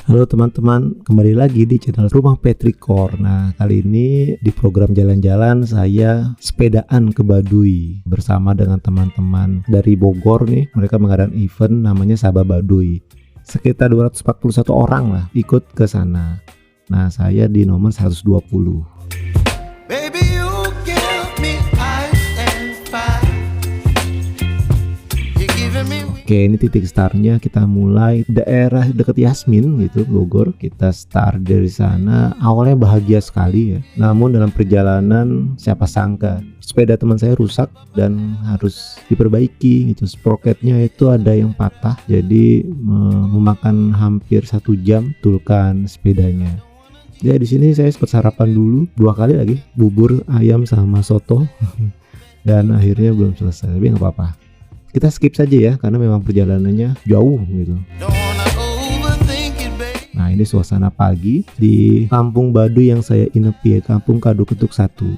Halo teman-teman, kembali lagi di channel Rumah Petrikor. Nah, kali ini di program jalan-jalan saya sepedaan ke Baduy bersama dengan teman-teman dari Bogor nih. Mereka mengadakan event namanya Sabah Baduy. Sekitar 241 orang lah ikut ke sana. Nah, saya di nomor 120. Baby, you give me ice and fire. You giving me. Oke, ini titik startnya, kita mulai daerah dekat Yasmin gitu, Bogor. Kita start dari sana. Awalnya bahagia sekali ya. Namun dalam perjalanan siapa sangka sepeda teman saya rusak dan harus diperbaiki gitu. Sprocketnya itu ada yang patah, jadi memakan hampir 1 jam tulkan sepedanya. Ya, di sini saya sempat sarapan dulu 2 kali lagi, bubur ayam sama soto. Dan akhirnya belum selesai, tapi nggak apa-apa. Kita skip saja ya, karena memang perjalanannya jauh gitu. Don't wanna overthink it, babe. Nah, ini suasana pagi di Kampung Baduy yang saya inepi ya, Kampung Kadu Ketuk 1.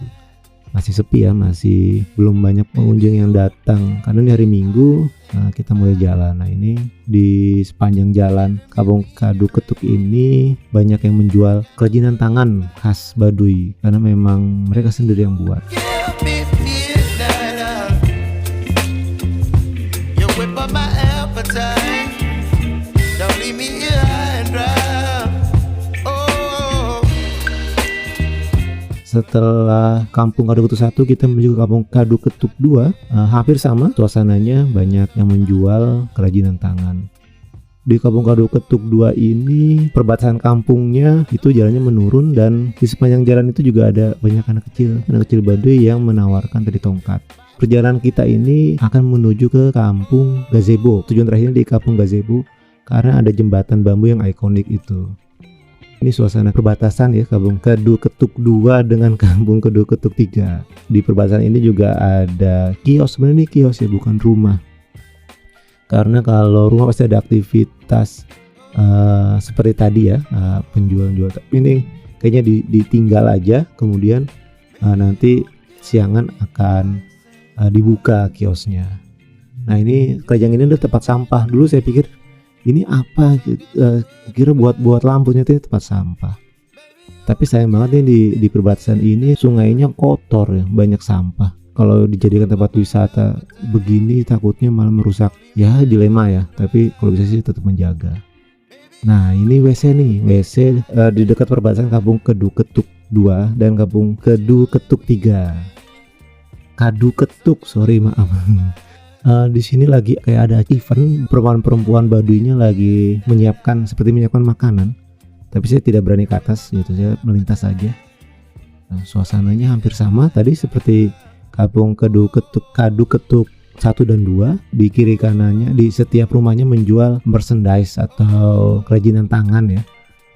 Masih sepi ya, masih belum banyak pengunjung yang datang karena ini hari Minggu. Nah, kita mulai jalan. Nah, ini di sepanjang jalan Kampung Kadu Ketuk ini banyak yang menjual kerajinan tangan khas Baduy karena memang mereka sendiri yang buat. Give me midnight. You whip up my appetite. Don't leave me here high and dry. Oh. Setelah Kampung Kadu Ketuk 1 kita menuju ke Kampung Kadu Ketuk 2. Hampir sama suasananya, banyak yang menjual kerajinan tangan. Di Kampung Kadu Ketuk 2 ini perbatasan kampungnya itu jalannya menurun dan di sepanjang jalan itu juga ada banyak anak kecil Baduy yang menawarkan tali tongkat. Perjalanan kita ini akan menuju ke Kampung Gazebo. Tujuan terakhirnya di Kampung Gazebo karena ada jembatan bambu yang ikonik itu. Ini suasana perbatasan ya, Kampung Kadu Ketuk 2 dengan Kampung Kadu Ketuk 3. Di perbatasan ini juga ada kios, sebenarnya ini kios ya, bukan rumah. Karena kalau rumah pasti ada aktivitas seperti tadi ya, penjual-jual. Ini kayaknya ditinggal aja, kemudian nanti siangan akan dibuka kiosnya. Nah, ini kerajaan ini udah tempat sampah. Dulu saya pikir ini apa, kira buat lampunya itu tempat sampah. Tapi sayang banget nih di perbatasan ini sungainya kotor ya, banyak sampah. Kalau dijadikan tempat wisata begini takutnya malah merusak. Ya, dilema ya, tapi kalau bisa sih tetap menjaga. Nah, ini WC nih, WC di dekat perbatasan Kampung Kadu Ketuk 2 dan Kampung Kadu Ketuk 3. Kadu Ketuk, sorry maaf. Di sini lagi kayak ada event, perempuan Baduynya lagi menyiapkan makanan. Tapi saya tidak berani ke atas gitu, saya melintas saja. Nah, suasananya hampir sama tadi seperti Kampung Kadu Ketuk 1 dan 2. Di kiri kanannya di setiap rumahnya menjual merchandise atau kerajinan tangan ya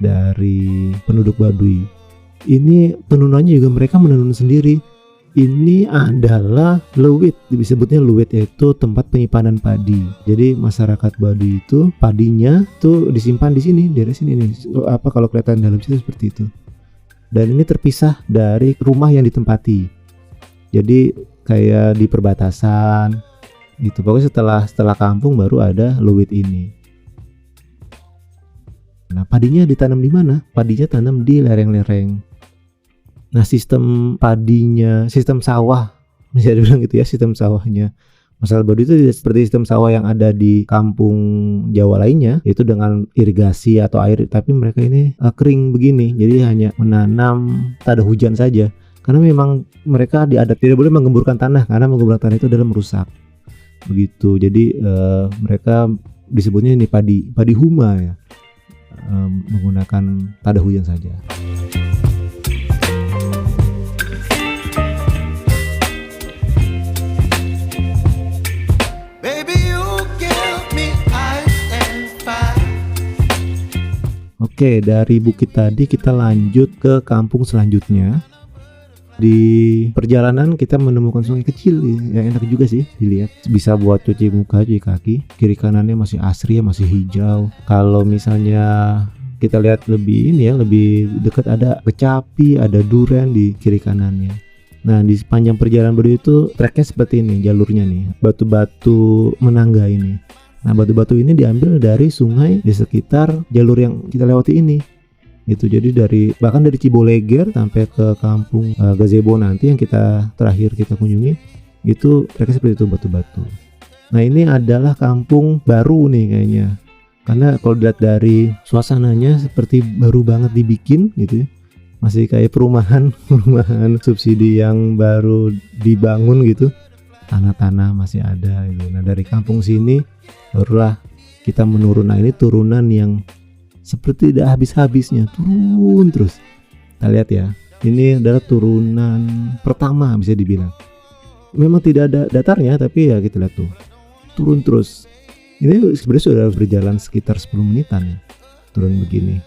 dari penduduk Baduy. Ini tenunannya juga mereka menenun sendiri. Ini adalah lewit, disebutnya lewit, yaitu tempat penyimpanan padi. Jadi masyarakat Baduy itu padinya tuh disimpan di sini, daerah sini nih. Kalau kelihatan dalam situ seperti itu. Dan ini terpisah dari rumah yang ditempati. Jadi kayak di perbatasan gitu. Pokoknya setelah kampung baru ada lewit ini. Nah, padinya ditanam di mana? Padinya tanam di lereng-lereng. Nah, sistem padinya, sistem sawah bisa dibilang gitu ya, sistem sawahnya masyarakat Baduy itu tidak seperti sistem sawah yang ada di kampung Jawa lainnya, yaitu dengan irigasi atau air, tapi mereka ini kering begini. Jadi hanya menanam tak ada hujan saja. Karena memang mereka diadat tidak boleh menggemburkan tanah, karena menggemburkan tanah itu adalah merusak. Begitu. Jadi mereka disebutnya ini padi huma ya. Menggunakan tak ada hujan saja. Baby, you give me ice and fire. Oke, dari bukit tadi kita lanjut ke kampung selanjutnya. Di perjalanan kita menemukan sungai kecil yang enak juga sih dilihat, bisa buat cuci muka, cuci kaki. Kiri kanannya masih asri ya, masih hijau. Kalau misalnya kita lihat lebih dekat ada kecapi, ada durian di kiri kanannya. Nah, di sepanjang perjalanan Baduy itu treknya seperti ini, jalurnya nih, batu-batu menangga ini. Nah, batu-batu ini diambil dari sungai di sekitar jalur yang kita lewati ini. Itu jadi bahkan dari Ciboleger sampai ke kampung Gazebo nanti yang terakhir kita kunjungi, itu mereka seperti itu batu-batu. Nah, ini adalah kampung baru nih kayaknya. Karena kalau dilihat dari suasananya seperti baru banget dibikin gitu ya. Masih kayak perumahan subsidi yang baru dibangun gitu. Tanah-tanah masih ada gitu. Nah, dari kampung sini barulah kita menurun. Nah, ini turunan yang seperti tidak habis-habisnya, turun terus. Kita lihat ya, ini adalah turunan pertama bisa dibilang. Memang tidak ada datarnya, tapi ya kita lihat tuh, turun terus. Ini sebenarnya sudah berjalan sekitar 10 menitan ya, turun begini.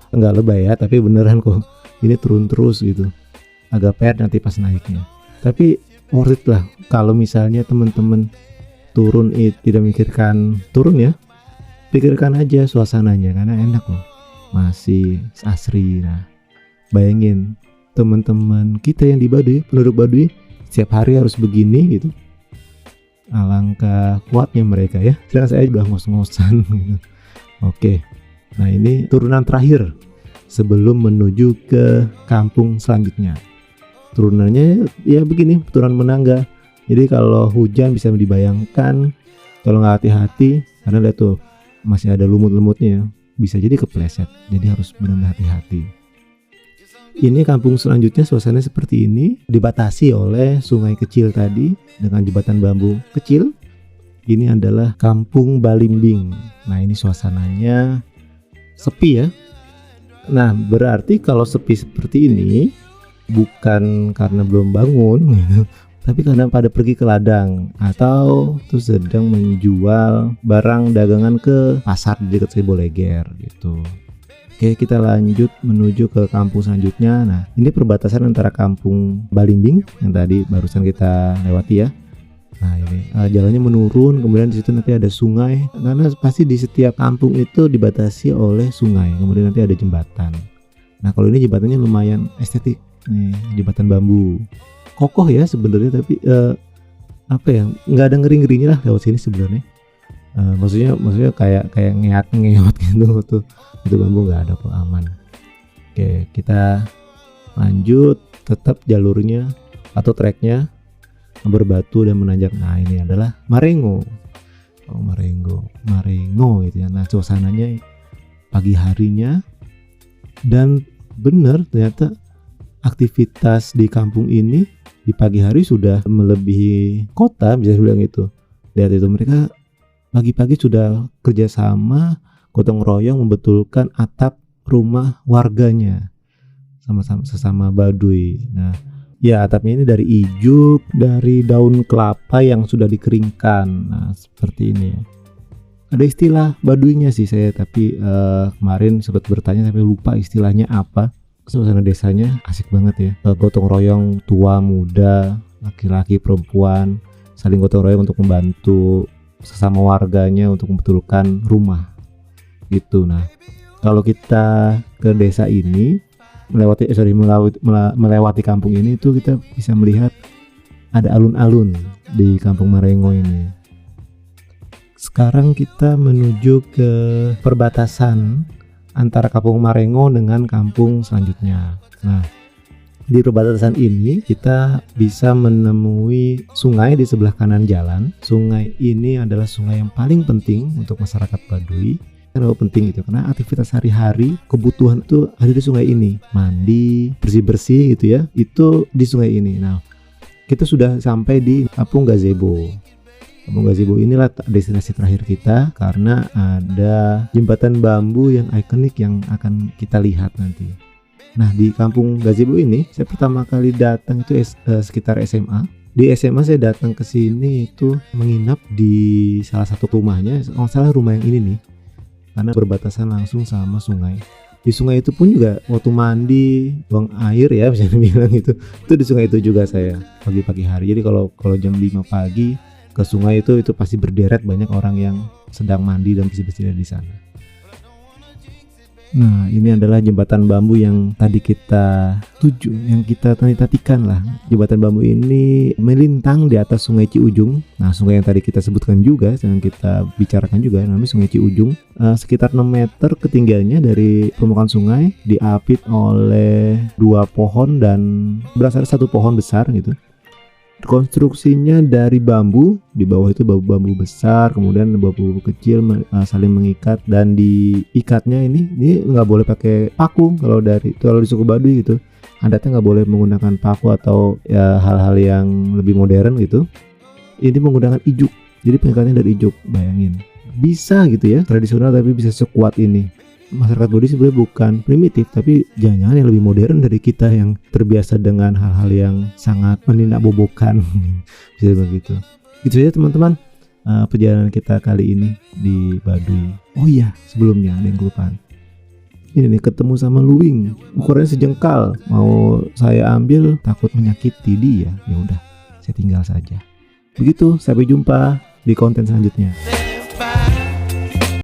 Enggak lebay ya, tapi beneran kok. Ini turun terus gitu. Agak payah nanti pas naiknya. Tapi worth it lah kalau misalnya teman-teman turun tidak mikirkan turun ya. Pikirkan aja suasananya karena enak loh. Masih asri. Nah, bayangin teman-teman kita yang di Baduy, penduduk Baduy setiap hari harus begini gitu. Alangkah kuatnya mereka ya. Sedangkan saya udah ngos-ngosan gitu. Oke. Nah, ini turunan terakhir sebelum menuju ke kampung selanjutnya. Turunannya ya begini, turunan menangga. Jadi kalau hujan bisa dibayangkan, kalau nggak hati-hati, karena lihat tuh masih ada lumut-lumutnya, bisa jadi kepleset. Jadi harus benar-benar hati-hati. Ini kampung selanjutnya suasananya seperti ini, dibatasi oleh sungai kecil tadi dengan jembatan bambu kecil. Ini adalah kampung Balimbing. Nah, ini suasananya sepi ya. Nah, berarti kalau sepi seperti ini bukan karena belum bangun gitu, tapi karena pada pergi ke ladang atau tuh sedang menjual barang dagangan ke pasar di dekat Ciboleger gitu. Oke, kita lanjut menuju ke kampung selanjutnya. Nah, ini perbatasan antara kampung Balimbing yang tadi barusan kita lewati ya. Nah, ini jalannya menurun, kemudian di situ nanti ada sungai. Karena pasti di setiap kampung itu dibatasi oleh sungai. Kemudian nanti ada jembatan. Nah, kalau ini jembatannya lumayan estetik. Nih, jembatan bambu. Kokoh ya sebenarnya, tapi apa ya, nggak ada ngeri-ngerinya lah lewat sini sebenarnya. Maksudnya kayak ngeot gitu tuh, itu bambu nggak ada kok, aman. Oke, kita lanjut, tetap jalurnya atau treknya berbatu dan menanjak. Nah, ini adalah Marengo. Marengo gitu ya. Nah, suasananya pagi harinya, dan bener ternyata aktivitas di kampung ini di pagi hari sudah melebihi kota, bisa dibilang itu. Lihat itu, mereka pagi-pagi sudah kerjasama gotong royong membetulkan atap rumah warganya sama-sama sesama Baduy. Nah, ya atapnya ini dari ijuk, dari daun kelapa yang sudah dikeringkan. Nah, seperti ini ya. Ada istilah Baduynya sih saya, tapi kemarin sempat bertanya tapi lupa istilahnya apa. Suasana desanya asik banget ya. Gotong royong tua muda, laki-laki perempuan saling gotong royong untuk membantu sesama warganya untuk membetulkan rumah gitu. Nah, kalau kita ke desa ini melewati kampung ini itu kita bisa melihat ada alun-alun di kampung Marengo ini. Sekarang kita menuju ke perbatasan antara kampung Marengo dengan kampung selanjutnya. Nah, di perbatasan ini kita bisa menemui sungai di sebelah kanan jalan. Sungai ini adalah sungai yang paling penting untuk masyarakat Baduy. Kenapa penting gitu? Karena aktivitas sehari-hari, kebutuhan itu ada di sungai ini. Mandi, bersih-bersih gitu ya, itu di sungai ini. Nah, kita sudah sampai di Kampung Gazebo. Kampung Gazebo inilah destinasi terakhir kita karena ada jembatan bambu yang ikonik yang akan kita lihat nanti. Nah, di Kampung Gazebo ini saya pertama kali datang itu sekitar SMA. Di SMA saya datang ke sini itu menginap di salah satu rumahnya, kalau salah rumah yang ini nih. Karena berbatasan langsung sama sungai. Di sungai itu pun juga waktu mandi, buang air ya bisa dibilang itu di sungai itu juga saya pagi-pagi hari. Jadi kalau jam 5 pagi ke sungai itu pasti berderet banyak orang yang sedang mandi dan bersih-bersih di sana. Nah, ini adalah jembatan bambu yang tadi kita tuju, yang kita tatikan lah. Jembatan bambu ini melintang di atas Sungai Ciujung. Nah, sungai yang tadi kita sebutkan juga, yang kita bicarakan juga, namanya Sungai Ciujung. Sekitar 6 meter ketinggiannya dari permukaan sungai, diapit oleh 2 pohon dan berasal dari 1 pohon besar gitu. Konstruksinya dari bambu, di bawah itu bambu besar, kemudian bambu kecil saling mengikat, dan diikatnya ini nggak boleh pakai paku. Kalau di suku Baduy gitu, adatnya nggak boleh menggunakan paku atau ya hal-hal yang lebih modern gitu. Ini menggunakan ijuk, jadi pengikatnya dari ijuk. Bayangin, bisa gitu ya, tradisional tapi bisa sekuat ini. Masyarakat Baduy sebenarnya bukan primitif, tapi jangan-jangan yang lebih modern dari kita yang terbiasa dengan hal-hal yang sangat menindakbobokan. Bisa begitu. Itu saja teman-teman, perjalanan kita kali ini di Baduy. Oh iya, sebelumnya ada yang kelupaan. Ini nih, ketemu sama luwing, ukurannya sejengkal. Mau saya ambil takut menyakiti dia. Ya udah, saya tinggal saja. Begitu, sampai jumpa di konten selanjutnya.